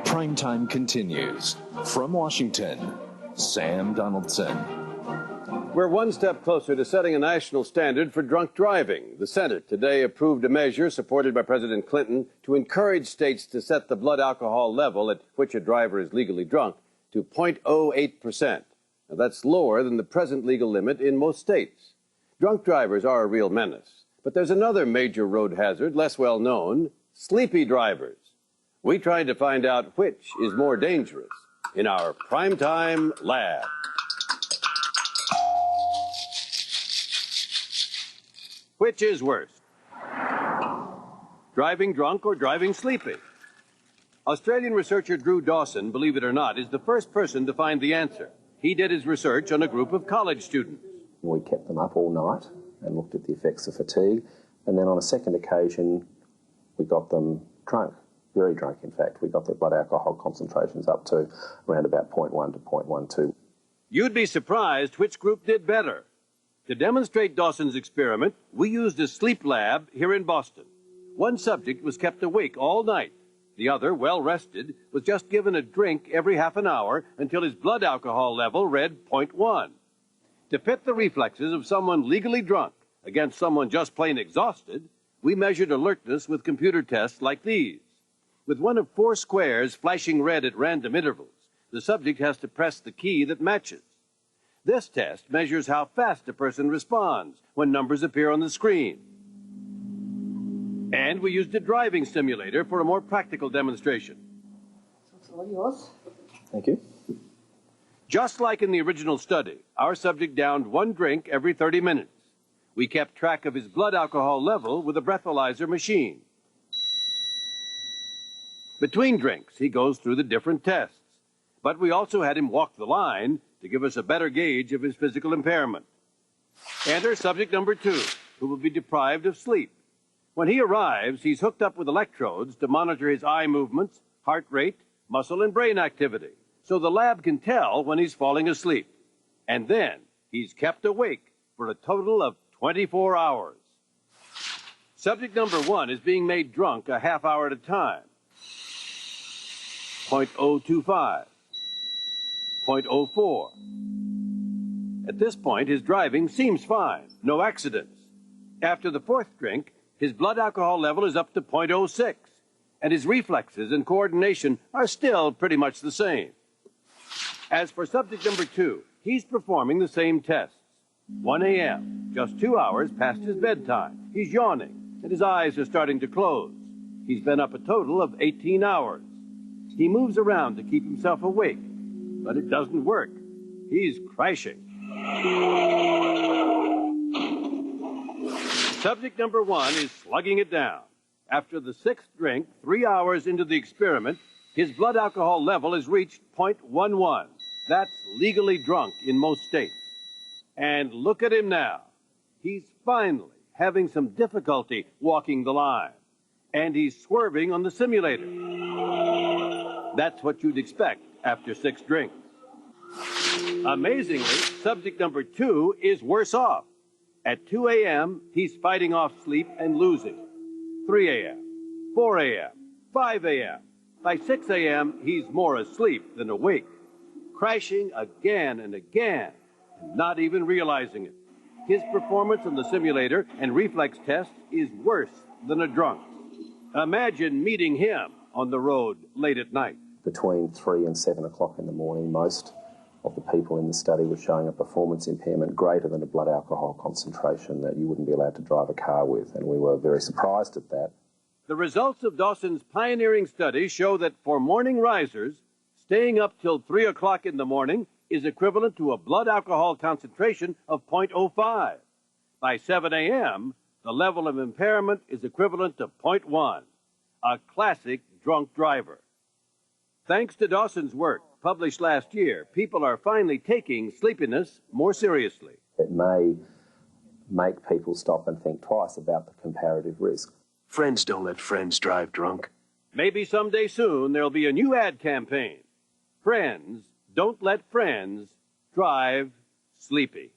Primetime continues. From Washington, Sam Donaldson. We're one step closer to setting a national standard for drunk driving. The Senate today approved a measure supported by President Clinton to encourage states to set the blood alcohol level at which a driver is legally drunk to 0.08%. Now, that's lower than the present legal limit in most states. Drunk drivers are a real menace. But there's another major road hazard, less well known: sleepy drivers. We tried to find out which is more dangerous in our Primetime Lab. Which is worse? Driving drunk or driving sleepy? Australian researcher Drew Dawson, believe it or not, is the first person to find the answer. He did his research on a group of college students. We kept them up all night and looked at the effects of fatigue, and then on a second occasion we got them drunk, very drunk in fact. We got their blood alcohol concentrations up to around about 0.1 to 0.12. You'd be surprised which group did better. To demonstrate Dawson's experiment, we used a sleep lab here in Boston. One subject was kept awake all night. The other, well rested, was just given a drink every half an hour until his blood alcohol level read 0.1. To pit the reflexes of someone legally drunk against someone just plain exhausted, we measured alertness with computer tests like these. With one of 4 squares flashing red at random intervals, the subject has to press the key that matches. This test measures how fast a person responds when numbers appear on the screen. And we used a driving simulator for a more practical demonstration. It's all yours. Thank you. Just like in the original study, our subject downed 1 drink every 30 minutes. We kept track of his blood alcohol level with a breathalyzer machine. Between drinks, he goes through the different tests. But we also had him walk the line to give us a better gauge of his physical impairment. Enter subject number 2, who will be deprived of sleep. When he arrives, he's hooked up with electrodes to monitor his eye movements, heart rate, muscle and brain activity, so the lab can tell when he's falling asleep. And then he's kept awake for a total of 24 hours. Subject number 1 is being made drunk a half hour at a time. 0.025. 0.04. At this point, his driving seems fine, no accidents. After the 4th drink, his blood alcohol level is up to 0.06, and his reflexes and coordination are still pretty much the same. As for subject number 2, he's performing the same tests. 1 a.m., just 2 hours past his bedtime. He's yawning, and his eyes are starting to close. He's been up a total of 18 hours. He moves around to keep himself awake, but it doesn't work. He's crashing. Subject number 1 is slugging it down. After the 6th drink, 3 hours into the experiment, his blood alcohol level has reached 0.11. That's legally drunk in most states. And look at him now. He's finally having some difficulty walking the line. And he's swerving on the simulator. That's what you'd expect after 6 drinks. Amazingly, subject number 2 is worse off. At 2 a.m., he's fighting off sleep and losing. 3 a.m., 4 a.m., 5 a.m. By 6 a.m., he's more asleep than awake, crashing again and again, and not even realizing it. His performance on the simulator and reflex test is worse than a drunk. Imagine meeting him on the road late at night. Between 3 and 7 o'clock in the morning, most of the people in the study were showing a performance impairment greater than a blood alcohol concentration that you wouldn't be allowed to drive a car with, and we were very surprised at that. The results of Dawson's pioneering study show that for morning risers, staying up till 3 o'clock in the morning is equivalent to a blood alcohol concentration of 0.05. By 7 a.m., the level of impairment is equivalent to 0.1, a classic drunk driver. Thanks to Dawson's work, published last year, people are finally taking sleepiness more seriously. It may make people stop and think twice about the comparative risk. Friends don't let friends drive drunk. Maybe someday soon there'll be a new ad campaign. Friends don't let friends drive sleepy.